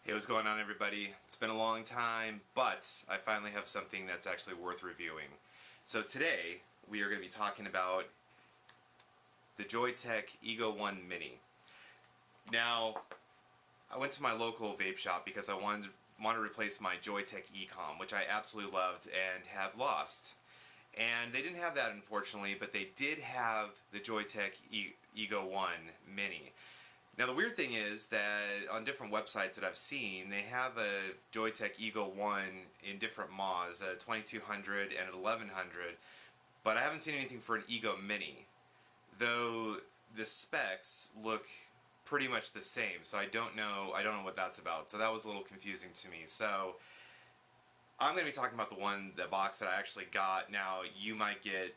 Hey, what's going on, everybody? It's been a long time, but I finally have something that's actually worth reviewing. So today, we are going to be talking about the Joyetech eGo 1 Mini. Now, I went to my local vape shop because I wanted to replace my Joyetech Ecom, which I absolutely loved and have lost. And they didn't have that, unfortunately, but they did have the Joyetech eGo 1 Mini. Now the weird thing is that on different websites that I've seen, they have a Joyetech eGo 1 in different mods, a 2200 and an 1100, but I haven't seen anything for an eGo Mini, though the specs look pretty much the same, so I don't know what that's about, so that was a little confusing to me. So I'm going to be talking about the box that I actually got. Now you might get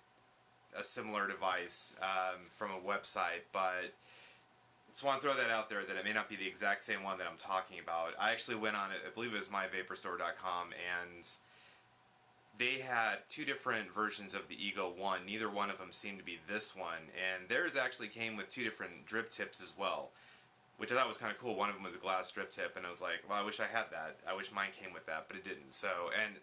a similar device from a website, but just want to throw that out there that it may not be the exact same one that I'm talking about. I actually went on it, I believe it was myvaporstore.com, and they had two different versions of the eGo 1. Neither one of them seemed to be this one, and theirs actually came with two different drip tips as well, which I thought was kind of cool. One of them was a glass drip tip, and I was like, well, I wish I had that. I wish mine came with that, but it didn't. So, and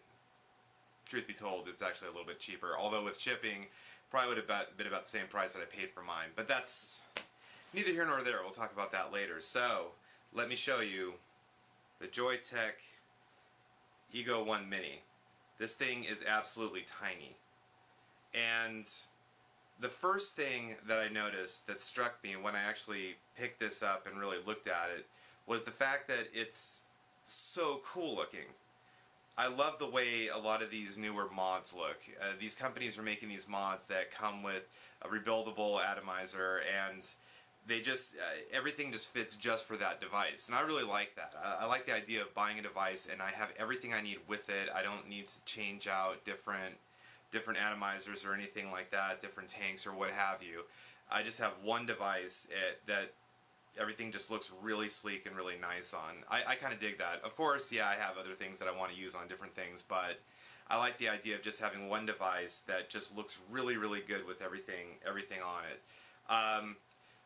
truth be told, it's actually a little bit cheaper, although with shipping, probably would have been about the same price that I paid for mine, but that's neither here nor there. We'll talk about that later. So, let me show you the Joyetech eGo 1 Mini. This thing is absolutely tiny. And the first thing that I noticed that struck me when I actually picked this up and really looked at it was the fact that it's so cool looking. I love the way a lot of these newer mods look. These companies are making these mods that come with a rebuildable atomizer, and they just everything just fits just for that device, and I really like that. I like the idea of buying a device and I have everything I need with it. I don't need to change out different atomizers or anything like that, different tanks or what have you. I just have one device that everything just looks really sleek and really nice on. I kind of dig that. Of course, yeah, I have other things that I want to use on different things, but I like the idea of just having one device that just looks really, really good with everything on it.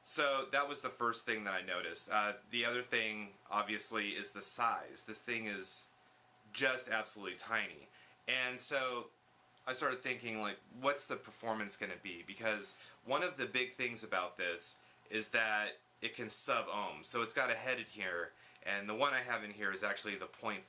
So that was the first thing that I noticed. The other thing, obviously, is the size. This thing is just absolutely tiny. And so I started thinking, like, what's the performance going to be? Because one of the big things about this is that it can sub-ohm. So it's got a head in here, and the one I have in here is actually the 0.5.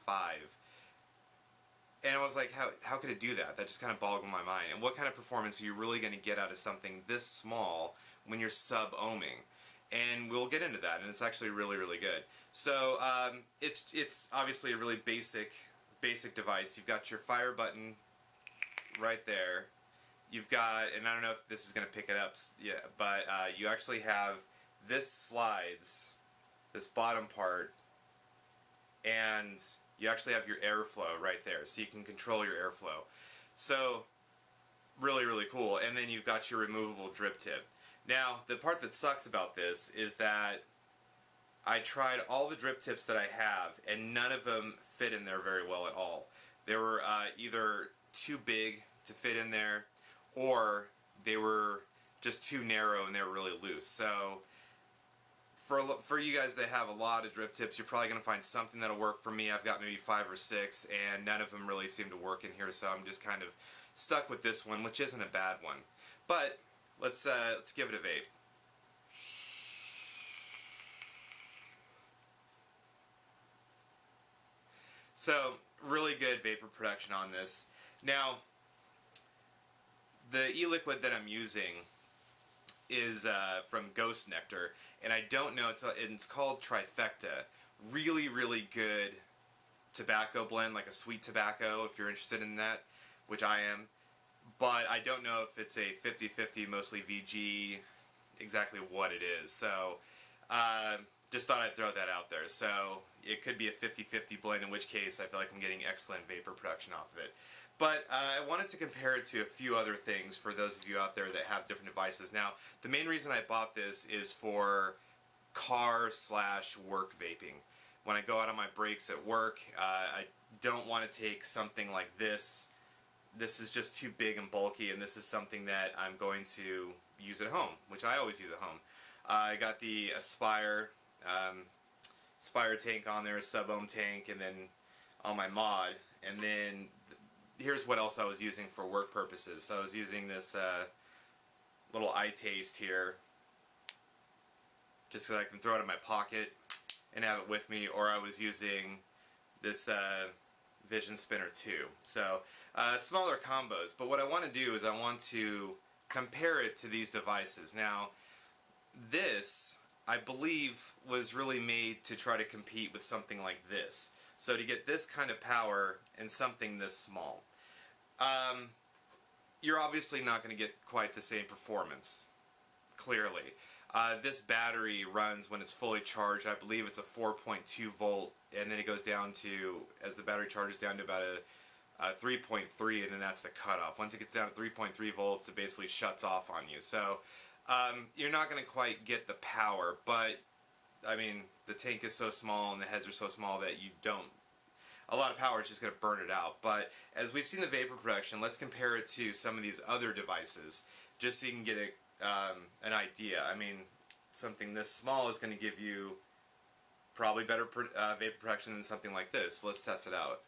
And I was like, how could it do that? That just kind of boggled my mind. And what kind of performance are you really going to get out of something this small when you're sub-ohming? And we'll get into that, and it's actually really, really good. So it's obviously a really basic device. You've got your fire button right there. You've got, and I don't know if this is going to pick it up, yeah, but you actually have this slides, this bottom part, and you actually have your airflow right there, so you can control your airflow. So, really, really cool. And then you've got your removable drip tip. Now, the part that sucks about this is that I tried all the drip tips that I have, and none of them fit in there very well at all. They were either too big to fit in there, or they were just too narrow and they were really loose. So, for you guys that have a lot of drip tips, you're probably going to find something that'll work. For me, I've got maybe 5 or 6, and none of them really seem to work in here, so I'm just kind of stuck with this one, which isn't a bad one. But let's give it a vape. So, really good vapor production on this. Now, the e-liquid that I'm using is from Ghost Nectar, and I don't know, it's called Trifecta. Really, really good tobacco blend, like a sweet tobacco, if you're interested in that, which I am. But I don't know if it's a 50-50, mostly VG, exactly what it is. So, just thought I'd throw that out there. So, it could be a 50-50 blend, in which case I feel like I'm getting excellent vapor production off of it. But I wanted to compare it to a few other things for those of you out there that have different devices. Now, the main reason I bought this is for car/work vaping. When I go out on my breaks at work, I don't want to take something like this. This is just too big and bulky, and this is something that I'm going to use at home, which I always use at home. I got the Aspire Aspire tank on there, a sub-ohm tank, and then on my mod. And then here's what else I was using for work purposes. So I was using this little eye taste here, just so I can throw it in my pocket and have it with me, or I was using this Vision Spinner 2. So smaller combos, but what I want to do is I want to compare it to these devices. Now this, I believe, was really made to try to compete with something like this. So to get this kind of power in something this small. You're obviously not going to get quite the same performance, clearly. This battery runs when it's fully charged. I believe it's a 4.2 volt, and then it goes down to, as the battery charges down to about a 3.3, and then that's the cutoff. Once it gets down to 3.3 volts, it basically shuts off on you. So you're not going to quite get the power, but I mean, the tank is so small and the heads are so small that you don't, a lot of power is just going to burn it out. But as we've seen the vapor production, let's compare it to some of these other devices, just so you can get an idea. I mean, something this small is going to give you probably better vapor production than something like this. Let's test it out.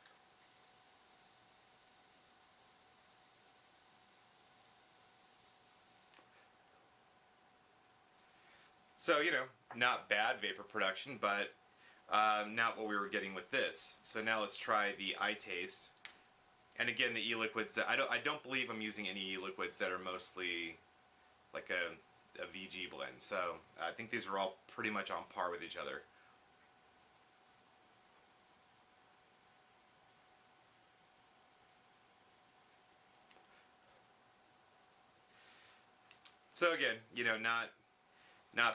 So, you know, not bad vapor production, but not what we were getting with this. So now let's try the eye taste. And again, the e-liquids, I don't believe I'm using any e-liquids that are mostly like a VG blend. So I think these are all pretty much on par with each other. So again, you know, not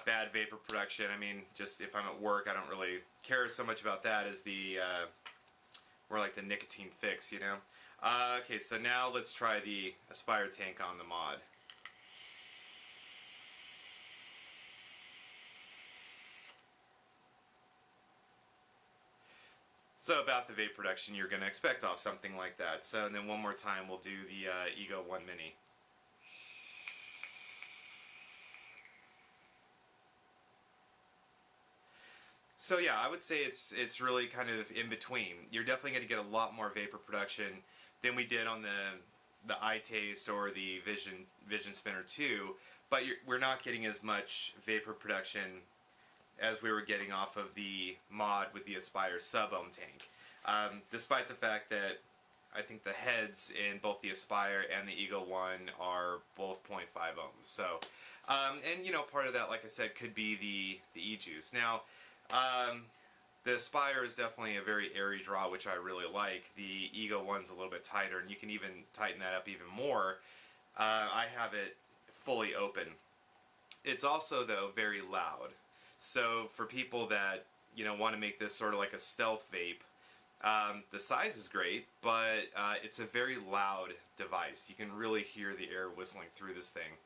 bad vapor production. I mean, just if I'm at work, I don't really care so much about that as the more like the nicotine fix, you know. Okay, so now let's try the Aspire tank on the mod. So about the vape production you're going to expect off something like that. So and then one more time we'll do the eGo 1 Mini. So yeah, I would say it's really kind of in between. You're definitely going to get a lot more vapor production than we did on the iTaste or the Vision Spinner 2, but we're not getting as much vapor production as we were getting off of the mod with the Aspire sub-ohm tank. Despite the fact that I think the heads in both the Aspire and the eGo 1 are both 0.5 ohms. So, and you know, part of that, like I said, could be the ejuice. Now, the Aspire is definitely a very airy draw, which I really like. The eGo 1's a little bit tighter, and you can even tighten that up even more. I have it fully open. It's also, though, very loud. So for people that, you know, want to make this sort of like a stealth vape, the size is great, but it's a very loud device. You can really hear the air whistling through this thing.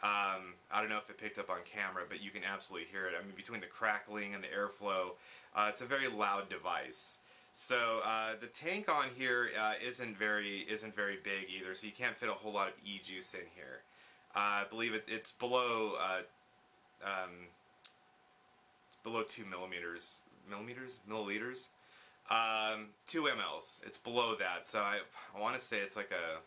I don't know if it picked up on camera, but you can absolutely hear it. I mean, between the crackling and the airflow, it's a very loud device. So the tank on here isn't very big either, so you can't fit a whole lot of eJuice in here. I believe it's below 2 milliliters, 2 mLs. It's below that, so I want to say it's like a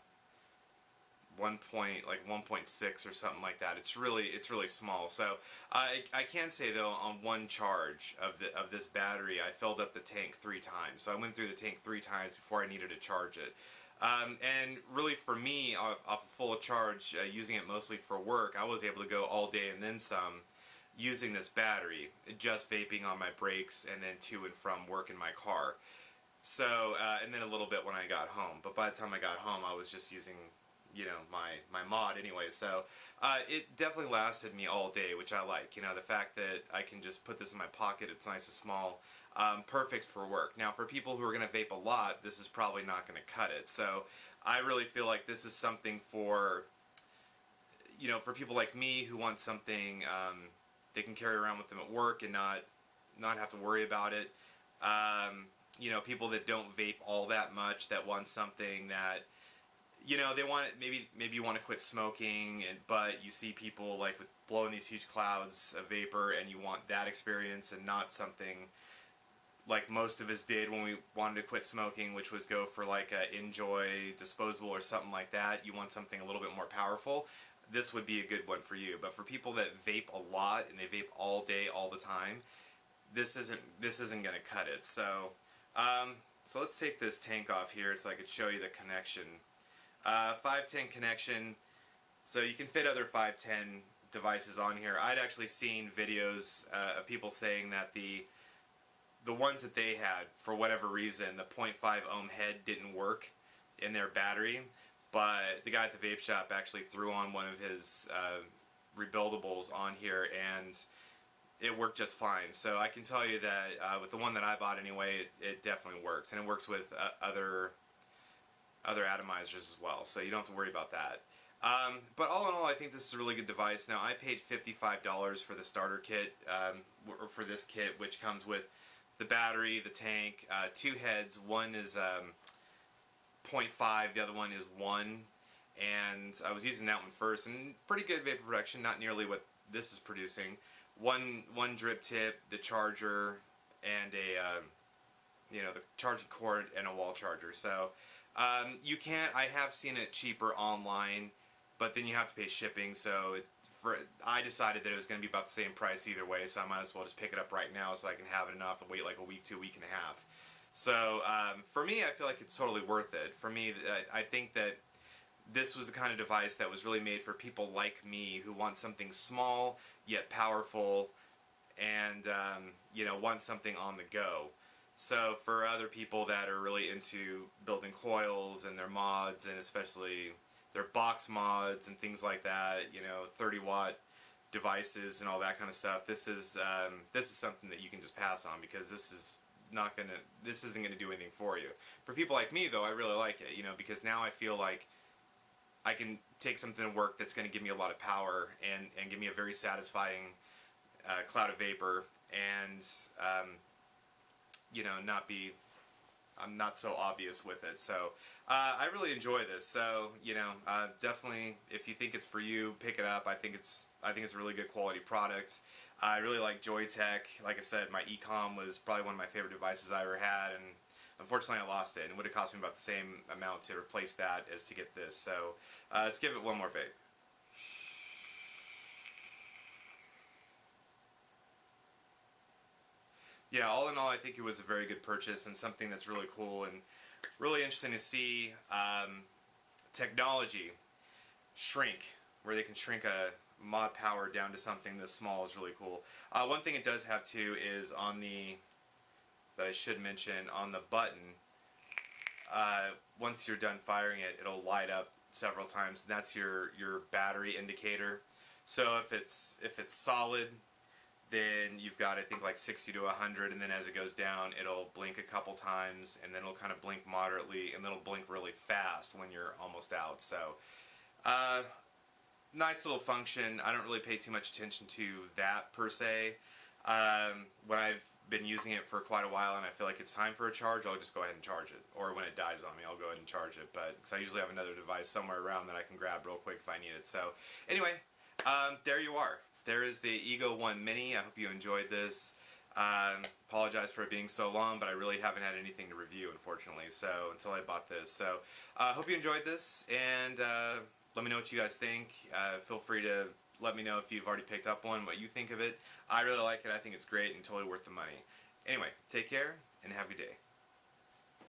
1.6 or something like that. It's really small. So I can say though, on one charge of this battery, I filled up the tank 3 times. So I went through the tank 3 times before I needed to charge it. And really for me, off a full charge, using it mostly for work, I was able to go all day and then some using this battery, just vaping on my breaks and then to and from work in my car. So, and then a little bit when I got home. But by the time I got home, I was just using, you know, my mod anyway. So it definitely lasted me all day, which I like. You know, the fact that I can just put this in my pocket, it's nice and small, perfect for work. Now for people who are going to vape a lot, this is probably not going to cut it. So I really feel like this is something for, you know, for people like me who want something they can carry around with them at work and not have to worry about it. You know, people that don't vape all that much, that want something that, you know, they want, maybe you want to quit smoking, but you see people like with blowing these huge clouds of vapor and you want that experience and not something like most of us did when we wanted to quit smoking, which was go for like a Enjoy disposable or something like that. You want something a little bit more powerful. This would be a good one for you. But for people that vape a lot and they vape all day, all the time, this isn't going to cut it. So, so let's take this tank off here so I could show you the connection. 510 connection. So you can fit other 510 devices on here. I'd actually seen videos of people saying that the ones that they had, for whatever reason, the 0.5 ohm head didn't work in their battery, but the guy at the vape shop actually threw on one of his rebuildables on here, and it worked just fine. So I can tell you that with the one that I bought anyway, it definitely works, and it works with other atomizers as well, so you don't have to worry about that. But all in all, I think this is a really good device. Now, I paid $55 for the starter kit, or for this kit, which comes with the battery, the tank, 2 heads. One is 0.5, the other one is 1, and I was using that one first, and pretty good vapor production, not nearly what this is producing. One drip tip, the charger, and a the charging cord and a wall charger. So you can't. I have seen it cheaper online, but then you have to pay shipping. So I decided that it was going to be about the same price either way, so I might as well just pick it up right now so I can have it enough to wait like a week to a week and a half. So for me, I feel like it's totally worth it. For me, I think that this was the kind of device that was really made for people like me who want something small yet powerful, and want something on the go. So for other people that are really into building coils and their mods, and especially their box mods and things like that, 30-watt devices and all that kind of stuff, this is something that you can just pass on, because this isn't gonna do anything for you. For people like me, though, I really like it, because now I feel like I can take something to work that's going to give me a lot of power and give me a very satisfying cloud of vapor, and I'm not so obvious with it. So I really enjoy this. So definitely, if you think it's for you, pick it up. I think it's a really good quality product. I really like Joyetech. Like I said, my Ecom was probably one of my favorite devices I ever had, and unfortunately I lost it, and it would have cost me about the same amount to replace that as to get this. So let's give it one more vape. Yeah, all in all, I think it was a very good purchase, and something that's really cool and really interesting to see technology shrink, where they can shrink a mod power down to something this small is really cool. One thing it does have too is that I should mention, on the button, once you're done firing it, it'll light up several times, and that's your battery indicator. So if it's solid, then you've got, I think, like 60 to 100, and then as it goes down, it'll blink a couple times, and then it'll kind of blink moderately, and then it'll blink really fast when you're almost out. So nice little function. I don't really pay too much attention to that per se. When I've been using it for quite a while and I feel like it's time for a charge, I'll just go ahead and charge it. Or when it dies on me, I'll go ahead and charge it. But because I usually have another device somewhere around that I can grab real quick if I need it. So anyway, there you are. There is the eGo 1 Mini. I hope you enjoyed this. Apologize for it being so long, but I really haven't had anything to review, unfortunately, so until I bought this. So hope you enjoyed this, and let me know what you guys think. Feel free to let me know if you've already picked up one, what you think of it. I really like it. I think it's great and totally worth the money. Anyway, take care and have a good day.